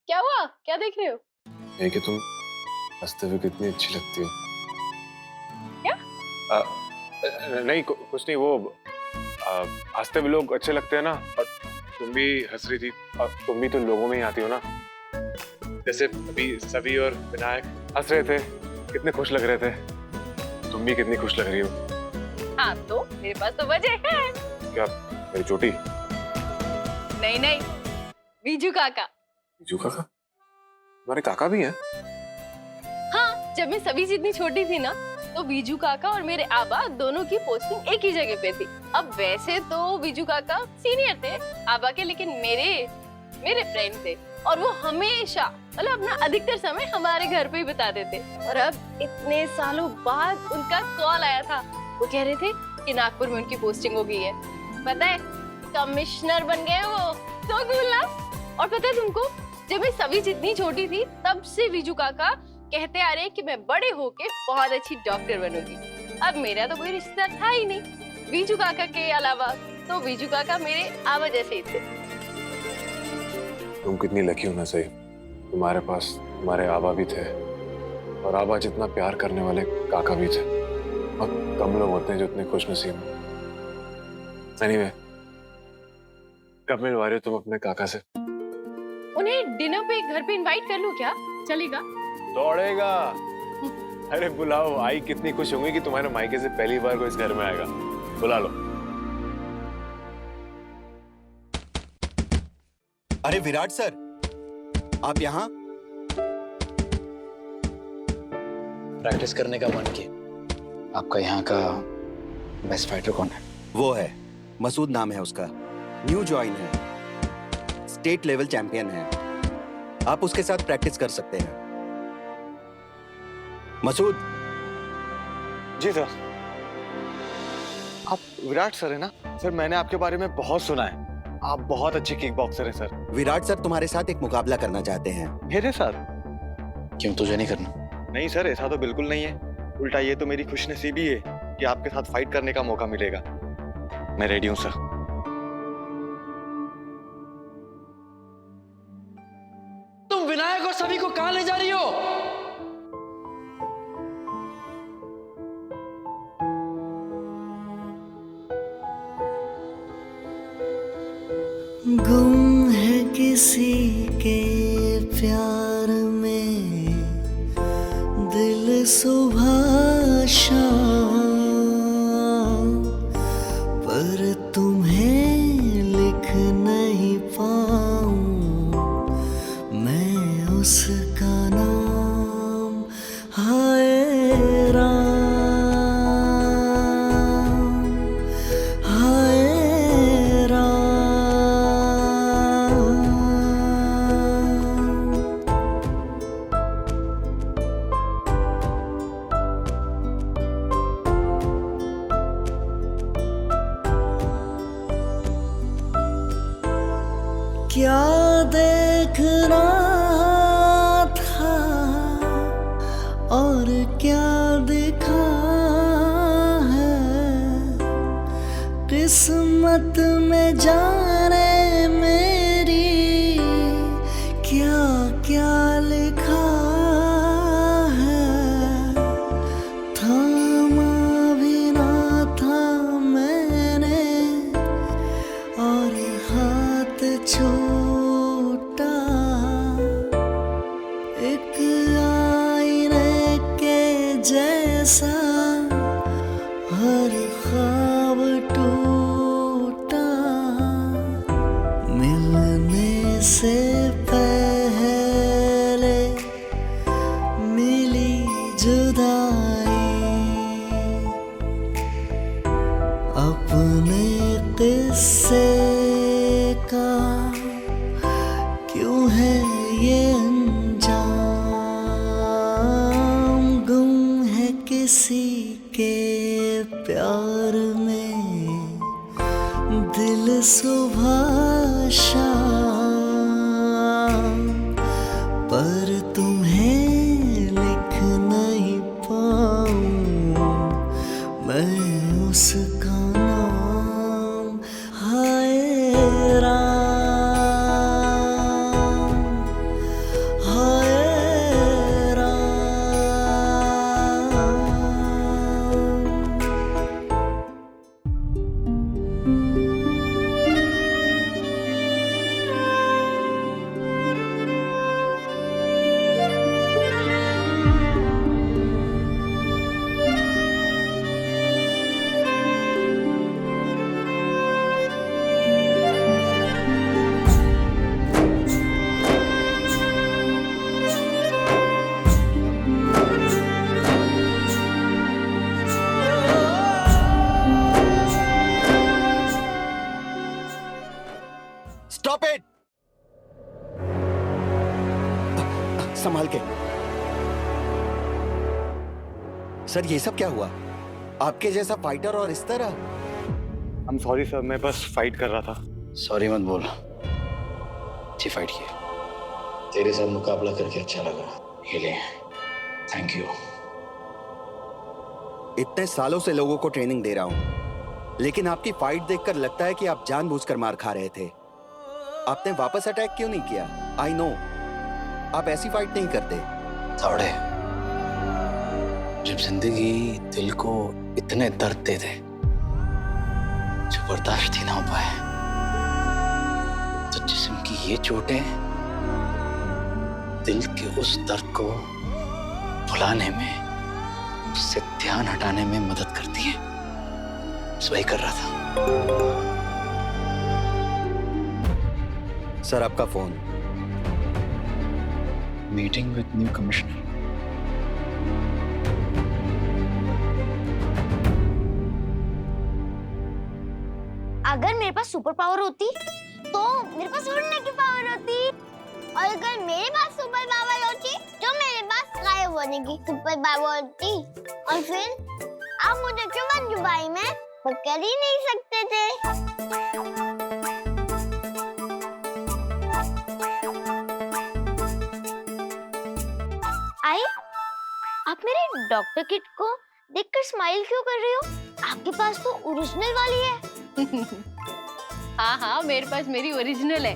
क्या हुआ? क्या देख रहे हो? ये कि तुम हंसते हुए कितनी अच्छी लगती हो। क्या? नहीं कुछ नहीं, वो हंसते हुए लोग अच्छे लगते हैं ना। और तुम भी हंस रही थी, और तुम भी तो लोगों में ही आती हो ना। जैसे अभी सभी और विनायक हंस रहे थे, कितने खुश लग रहे थे। तुम भी कितनी खुश लग रही हो। हाँ तो मेरे पास तो वजह है। क्या? मेरी चोटी? नहीं नहीं, बीजू काका। बीजू काका? तुम्हारे काका भी हैं? हाँ, जब मैं सभी जितनी छोटी थी ना, तो बीजू काका और मेरे आबा दोनों की पोस्टिंग एक ही जगह पे थी। अब वैसे तो बीजू काका सीनियर थे आबा के, लेकिन मेरे फ्रेंड थे और वो हमेशा मतलब अपना अधिकतर समय हमारे घर पे ही बिताते थे। और अब इतने सालों बाद उनका कॉल आया था। वो कह रहे थे कि नागपुर में उनकी पोस्टिंग हो गई है। पता है, कमिश्नर बन गए वो। तो कूल ना। और पता है तुमको, जब मैं सभी जितनी छोटी थी तब से बीजू काका कहते आ रहे हैं कि मैं बड़े होके बहुत अच्छी डॉक्टर बनूंगी। अब मेरा तो कोई रिश्ता था ही नहीं बीजू काका के अलावा, तो बीजू काका मेरे आवा जैसे ही थे। तुम कितनी लकी हो ना सही, तुम्हारे पास तुम्हारे आबा भी थे और आबा जितना प्यार करने वाले काका भी थे। बहुत कम लोग होते हैं जो इतने खुशनसीब हैं। एनीवे, कब मिलवा रहे हो तुम अपने काका से? उन्हें डिनर पे घर पे इनवाइट कर लूं क्या? चलेगा? दौड़ेगा। अरे बुलाओ, आई कितनी खुश होंगी कि तुम्हारे मायके से पहली बार कोई इस घर में आएगा। बुला लो। अरे विराट सर, आप यहाँ? प्रैक्टिस करने का मन किया। आपका यहाँ का बेस्ट फाइटर कौन है? वो है मसूद, नाम है उसका। न्यू ज्वाइन है, स्टेट लेवल चैंपियन है। आप उसके साथ प्रैक्टिस कर सकते हैं। मसूद। जी सर। आप विराट सर है ना? सर मैंने आपके बारे में बहुत सुना है, आप बहुत अच्छे किक बॉक्सर हैं सर। विराट सर तुम्हारे साथ एक मुकाबला करना चाहते हैं। मेरे साथ? क्यों, तुझे नहीं करना? नहीं सर, ऐसा तो बिल्कुल नहीं है। उल्टा ये तो मेरी खुशनसीबी है कि आपके साथ फाइट करने का मौका मिलेगा। मैं रेडी हूँ सर। तुम विनायक और सभी को कहां ले जा रही हो? गुम है किसी के प्यार में दिल सुबह शाम, पर तुम्हें लिख नहीं पाऊं मैं उसका नाम। हाय राम, हाय क्या देखना था और क्या दिखा है किस्मत में, जाने मेरी क्या क्या लिखा है। थामा भी ना था मैंने और हाथ छूटा, एक आईने के जैसा हर ख्वाब टूटा। मिलने से पहले मिली जुदाई, अपने किस्से का क्यों है ये अंजाम। गुम है किसी के प्यार में दिल सुबह शाम, पर तुम्हें लिख नहीं पाऊं मैं उसका नाम। हाय राम, संभाल के। सर ये सब क्या हुआ? आपके जैसा फाइटर और इस तरह? I'm sorry सर, मैं बस फाइट कर रहा था। सॉरी मत बोल, अच्छी फाइट की। तेरे साथ मुकाबला करके अच्छा लगा, ये ले, थैंक यू। इतने सालों से लोगों को ट्रेनिंग दे रहा हूं, लेकिन आपकी फाइट देखकर लगता है कि आप जानबूझकर मार खा रहे थे। आपने वापस अटैक क्यों नहीं किया? आई नो आप ऐसी फाइट नहीं करते। थोड़े जब जिंदगी दिल को इतने दर्द दे दे जो बर्दाश्त ही ना हो पाए, तो जिस्म की ये चोटें दिल के उस दर्द को भुलाने में, उससे ध्यान हटाने में मदद करती है। बस वही कर रहा था। सर आपका phone. Meeting with new commissioner. अगर मेरे पास सुपर पावर होती तो मेरे पास उड़ने की पावर होती, और अगर मेरे पास सुपर पावर होती तो मेरे पास गायब होने की सुपर पावर होती। और फिर आप मुझे चुभन चुबाई में पकड़ ही नहीं सकते थे। आई, आप मेरे डॉक्टर किट को देखकर स्माइल क्यों कर रही हो? आपके पास तो ओरिजिनल वाली है। हाँ हाँ, मेरे पास मेरी ओरिजिनल है,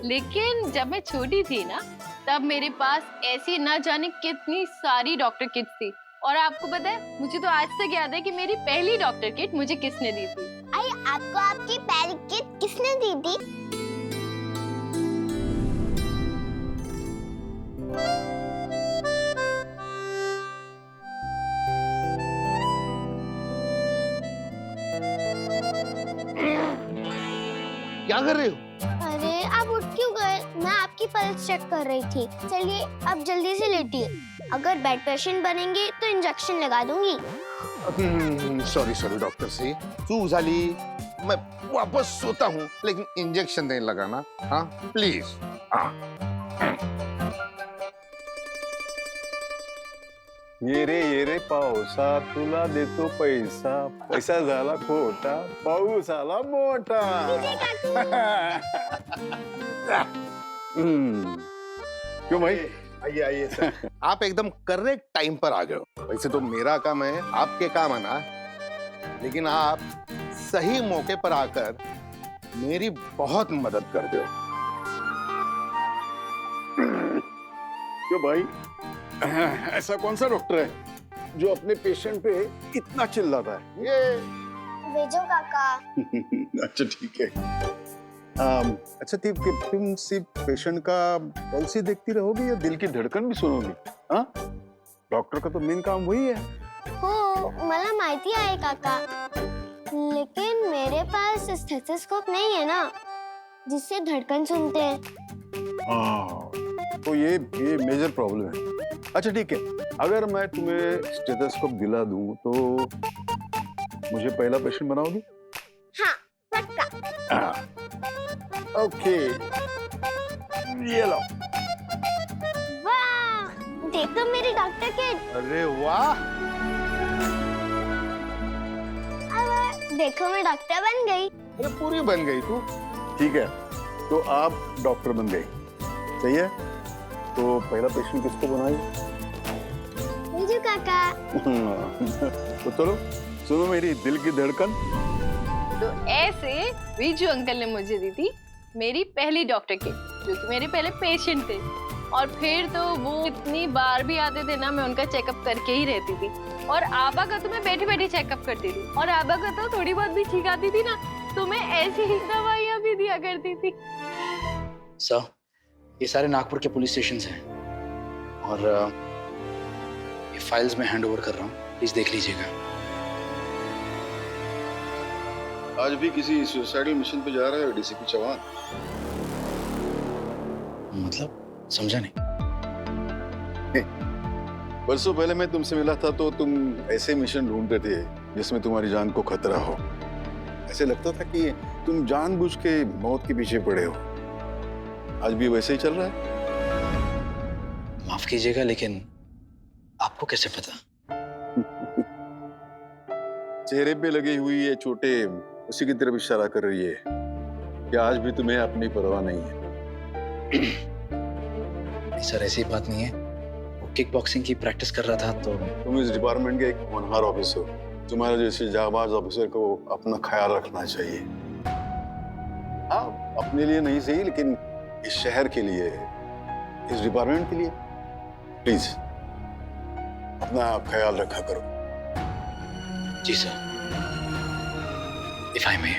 लेकिन जब मैं छोटी थी ना, तब मेरे पास ऐसी ना जाने कितनी सारी डॉक्टर किट थी। और आपको पता है, मुझे तो आज तक याद है कि मेरी पहली डॉक्टर किट मुझे किसने दी थी। आई, आपको आपकी पहली किट किसने दी थी? क्या कर रहे हो? अरे आप उठ क्यों गए? मैं आपकी पल्स चेक कर रही थी। चलिए अब जल्दी से लेटिए, अगर बेड पेशेंट बनेंगे तो इंजेक्शन लगा दूंगी। सॉरी सॉरी डॉक्टर से चूक झाली, मैं वापस सोता हूँ, लेकिन इंजेक्शन नहीं लगाना। हाँ प्लीज। ये रे पावसा तुला देतो पैसा, पैसा झाला खोटा, पाऊस आला मोठा। क्यों भाई? आइए आइए सर। आप एकदम करेक्ट टाइम पर आ गए हो। वैसे तो मेरा काम है आपके काम आना, लेकिन आप सही मौके पर आकर मेरी बहुत मदद कर दो। क्यों भाई? ऐसा कौन सा डॉक्टर है जो अपने पेशेंट पे इतना चिल्लाता है? ये भेजो काका। अच्छा ठीक है। अच्छा तुम सिर्फ पेशेंट का पल्स ही देखती रहोगी या दिल की धड़कन भी सुनोगी? हाँ, डॉक्टर का तो मेन काम वही है। हो, मला माहिती आहे काका, लेकिन मेरे पास स्टेथोस्कोप नहीं है ना, जिससे धड़कन सुनते हैं। हाँ, तो ये मेजर प्रॉब्लम है। अच्छा ठीक है, अगर मैं तुम्हें स्टेथोस्कोप दिला दूं तो मुझे पहला पेशेंट बनाओगी? हाँ पक्का। ओके, ये लो। वाह, देखो मेरी डॉक्टर किट। अरे वाह, अब देखो मैं डॉक्टर बन गई। अरे पूरी बन गई तू। ठीक है, तो आप डॉक्टर बन गए, सही है। तो पहला पेशेंट किसको बनाई? भेजो काका। तो चलो सुनो मेरी दिल की धड़कन। तो ऐसे विजू अंकल ने मुझे दी थी मेरी पहली डॉक्टर किट, जो कि मेरे पहले पेशेंट थे। और फिर तो वो इतनी बार भी आते थे ना, मैं उनका चेकअप करके ही रहती थी। और आबा का तो मैं बैठे बैठे चेकअप करती थी, और आबा का तो थोड़ी बहुत भी छींक आती थी ना, तो मैं ऐसी ही दवाइयाँ भी दिया करती थी। सर, ये सारे नागपुर के पुलिस स्टेशन हैं और ये फाइल्स में हैंड ओवर कर रहा हूँ, प्लीज देख लीजिएगा। आज भी किसी सुसाइडल मिशन पे जा रहा है डीसीपी चौहान? मतलब समझा नहीं। परसों पहले मैं तुमसे मिला था तो तुम ऐसे मिशन ढूंढते थे जिसमें तुम्हारी जान को खतरा हो। ऐसे लगता था कि तुम जानबूझ के मौत के पीछे पड़े हो। आज भी वैसे ही चल रहा है? माफ माफ कीजिएगा, लेकिन आपको कैसे पता? चेहरे पे लगी हुई ये चोटें उसी की तरफ इशारा कर रही है कि आज भी तुम्हें अपनी परवाह नहीं है। नहीं सर, ऐसी बात नहीं है। वो किक बॉक्सिंग की प्रैक्टिस कर रहा था तो। तुम इस डिपार्टमेंट के एक होनहार ऑफिसर हो। तुम्हारे जैसे जाबाज ऑफिसर को अपना ख्याल रखना चाहिए। हाँ, अपने लिए नहीं सही, लेकिन इस शहर के लिए, इस डिपार्टमेंट के लिए प्लीज अपना ख्याल रखा करो। जी सर, इफ आई मे।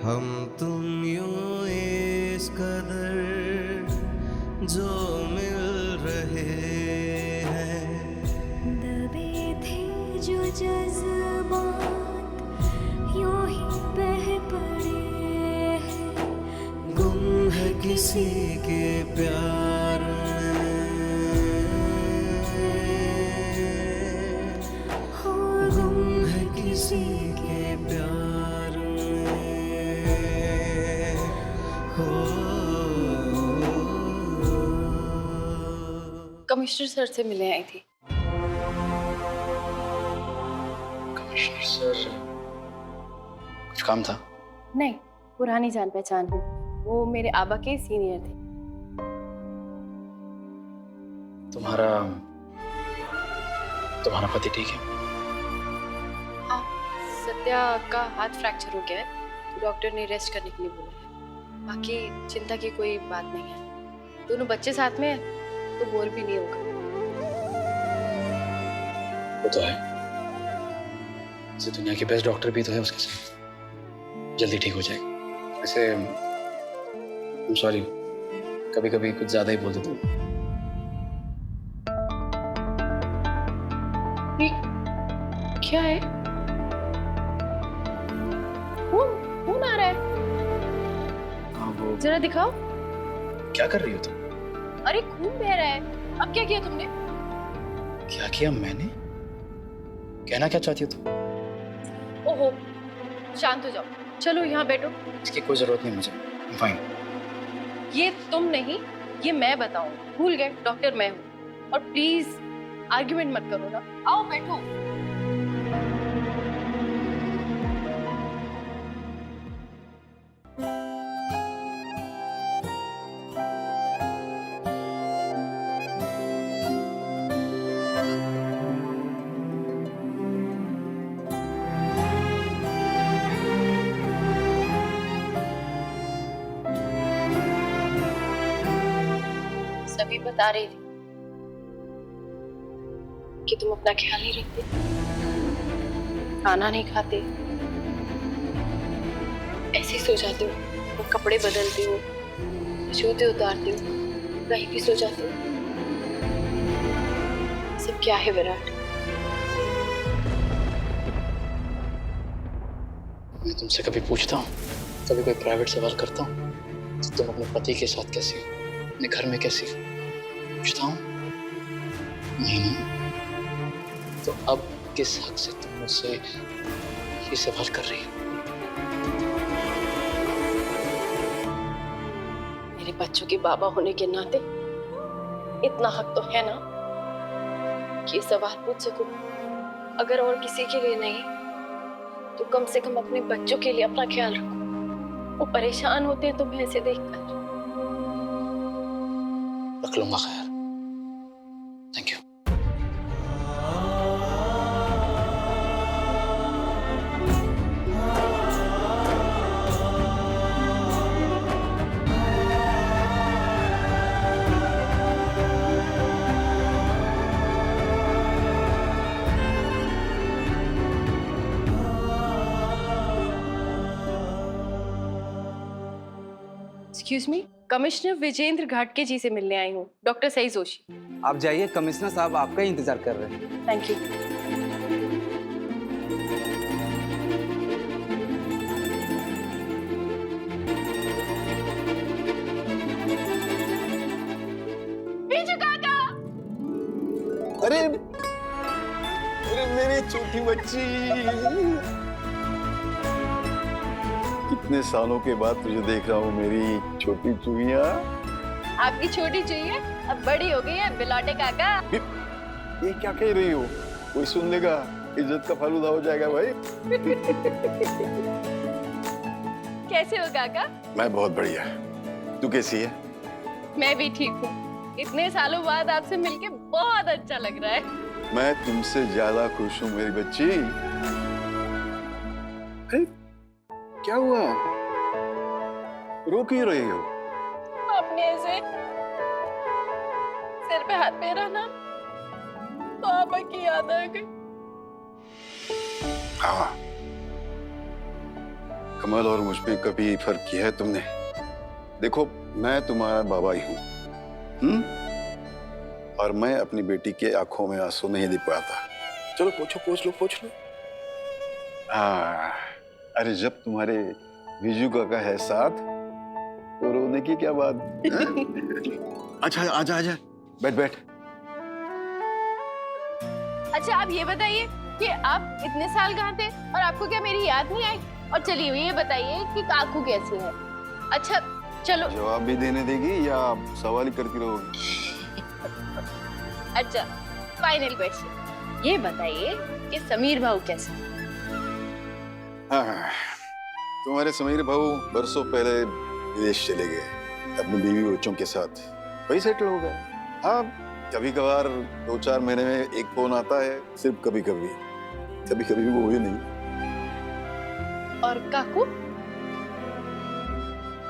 हम तुम यूं इस कदर जो मिल रहे हैं, दबे थे जो जज्बात यूं ही बह पड़े हैं, गुम है किसी के प्यार में, गुम है किसी के प्यार में। कमिश्नर सर से मिलने आई थी। कमिश्नर सर, कुछ काम था? नहीं, पुरानी जान पहचान है। वो मेरे आबा के सीनियर थे। तुम्हारा पति ठीक है? हाँ, सत्या का हाथ फ्रैक्चर हो गया है, तो डॉक्टर ने रेस्ट करने के लिए बोला है। बाकी चिंता की कोई बात नहीं है। दोनों बच्चे साथ में हैं, तो बोर भी नहीं होगा। वो तो है, दुनिया के बेस्ट डॉक्टर भी तो है उसके साथ। जल्दी ठीक हो जाएगा। वैसे सॉरी, कभी कभी कुछ ज्यादा ही बोल देता हूँ। क्या है? खून आ रहा है। हाँ, वो जरा दिखाओ। क्या कर रही हो तुम? अरे खून बह रहा है। अब क्या किया तुमने? क्या किया मैंने? कहना क्या चाहती हो तुम? ओहो, शांत हो जाओ। चलो यहाँ बैठो। इसकी कोई जरूरत नहीं मुझे, फाइन। ये तुम नहीं, ये मैं बताऊं। भूल गए डॉक्टर मैं हूँ। और प्लीज आर्ग्यूमेंट मत करो ना। आओ बैठो। सभी बता रही थी कि तुम अपना ख्याल नहीं रखते, खाना नहीं खाते, ऐसे ही सो जाते हो, और कपड़े बदलते हो, जूते उतारते हो, कहीं भी सो जाते हो। सब क्या है विराट? मैं तुमसे कभी पूछता हूँ, कभी कोई प्राइवेट सवाल करता हूँ, तो तुम अपने पति के साथ कैसी हो, अपने घर में कैसी हो, पूछता हूँ? नहीं ना? तो अब किस हक से तुम मुझसे ये सवाल कर रही हो? मेरे बच्चों के बाबा होने के नाते इतना हक तो है ना कि ये सवाल पूछ सकूं। अगर और किसी के लिए नहीं तो कम से कम अपने बच्चों के लिए अपना ख्याल रखो। वो परेशान होते हैं तुम्हें ऐसे देखकर। रख लूंगा ख्याल। Thank you. Excuse me, commissioner Vijendra Ghatke ji से मिलने आई हूँ, डॉक्टर सई जोशी। आप जाइए, कमिश्नर साहब आपका ही इंतजार कर रहे हैं। Thank you. बीजू काका! अरे अरे मेरी छोटी बच्ची, कितने सालों के बाद तुझे देख रहा हूँ मेरी छोटी चूहिया। आपकी छोटी चाहिए अब बड़ी हो गई है बिलाटे काका। ये क्या कह रही हो? कोई सुन लेगा, इज्जत का फालूदा हो जाएगा भाई। कैसे हो काका? मैं बहुत बढ़िया। तू कैसी है? मैं भी ठीक हूँ। इतने सालों बाद आपसे मिलके बहुत अच्छा लग रहा है। मैं तुमसे ज्यादा खुश हूँ मेरी बच्ची। अरे, क्या हुआ? रो क्यों रही हो? आपने ऐसे सिर पे हाथ फेरा ना, तो आपा की याद आ गई। हाँ, कमल और मुझ में कभी फर्क किया है तुमने? देखो, मैं तुम्हारा बाबा ही हूँ, और मैं अपनी बेटी के आंखों में आंसू नहीं देख पाता। चलो पोछ लो। हाँ, अरे जब तुम्हारे बीजू काका है साथ, तो रोने की क्या बात? अच्छा, आजा, बैठ। अच्छा, आप ये बताइए कि आप इतने साल कहाँ थे और आपको क्या मेरी याद नहीं आई? और चलिए ये बताइए कि काकू कैसी है? अच्छा चलो, जवाब भी देने देगी या सवाल ही करती रहोगी? अच्छा, फाइनल क्वेश्चन, ये बताइए कि समीर भाऊ कैसे? हाँ, तुम्हारे समीर भाऊ बरसों पहले विदेश चले गए अपनी बीवी बच्चों के साथ, वही सेटल हो गए। हाँ, कभी कभार 2-4 महीने में एक फोन आता है, सिर्फ कभी कभी वो ही नहीं। और काकू?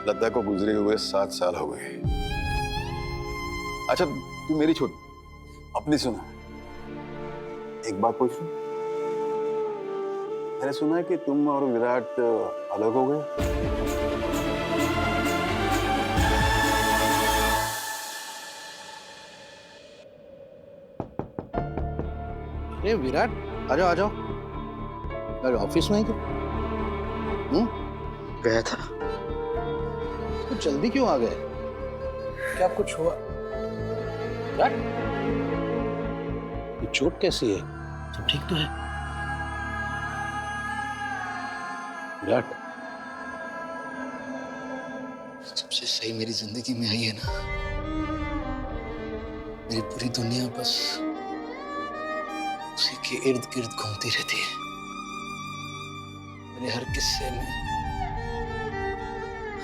लता को गुजरे हुए 7 साल हो गए। अच्छा, तू मेरी छोटी अपनी सुना, एक बात पूछूं? मैंने सुना है कि तुम और विराट अलग हो गए। अरे विराट, आ जाओ। अरे ऑफिस में ही गया था, तो जल्दी क्यों आ गए? क्या कुछ हुआ? विराट, ये चोट कैसी है? सब ठीक तो है? विराट, सबसे सही मेरी जिंदगी में आई है ना, मेरी पूरी दुनिया बस उसी के इर्द गिर्द घूमती रहती है। मेरे हर किस्से में,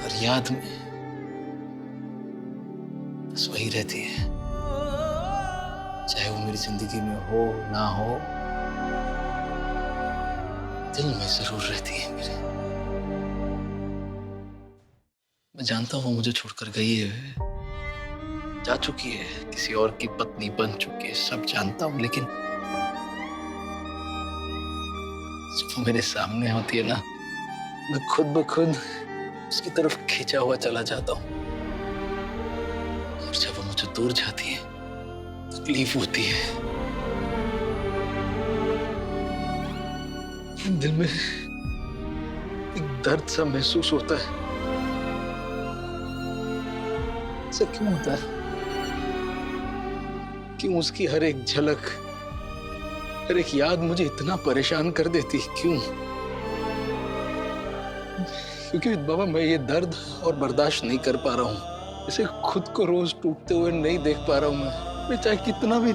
हर याद में बस वही रहती है। चाहे वो मेरी जिंदगी में हो ना हो, दिल में जरूर रहती है मेरे। मैं जानता हूँ मुझे छोड़कर गई है, जा चुकी है, किसी और की पत्नी बन चुकी है, सब जानता हूँ, लेकिन जब वो मेरे सामने होती है ना, मैं खुद ब खुद उसकी तरफ खींचा हुआ चला जाता हूँ। और जब वो मुझे दूर जाती है, तकलीफ होती है, दिल में एक दर्द सा महसूस होता है। ऐसा क्यों होता है? क्यों उसकी हर एक झलक, हर एक याद मुझे इतना परेशान कर देती? क्यों? क्योंकि बाबा, मैं ये दर्द और बर्दाश्त नहीं कर पा रहा हूँ। इसे खुद को रोज टूटते हुए नहीं देख पा रहा हूँ। मैं चाहे कितना भी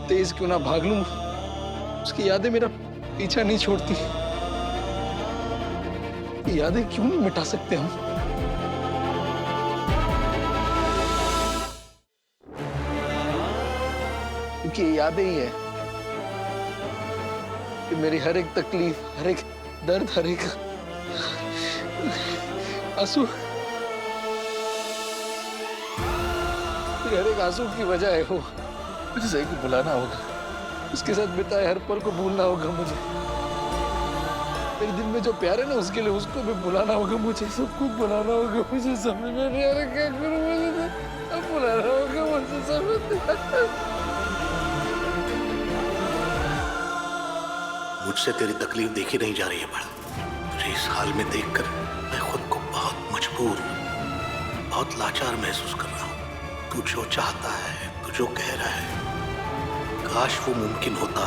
तेज क्यों ना भाग लूं, उसकी यादें मेरा पीछा नहीं छोड़ती। ये यादें क्यों नहीं मिटा सकते हम? क्योंकि ये यादें ही है कि मेरी हर एक तकलीफ, हर एक दर्द, हर एक आंसू, हर एक आंसू की वजह है वो। मुझे सही को बुलाना होगा, उसके साथ बिताए हर पल को भूलना होगा मुझे। मेरे दिल में जो प्यार है ना उसके लिए उसको भी बुलाना होगा, मुझे सब कुछ बुलाना होगा, मुझे समझ में नहीं आ रहा क्या करूं, मुझे अब बुलाना होगा, मुझे समझ नहीं आ रहा। मुझसे तेरी तकलीफ देखी नहीं जा रही है बड़ा। तुझे इस हाल में देखकर मैं खुद को बहुत मजबूर, बहुत लाचार महसूस कर रहा हूँ। तू जो चाहता है, तू जो कह रहा है, काश वो मुमकिन होता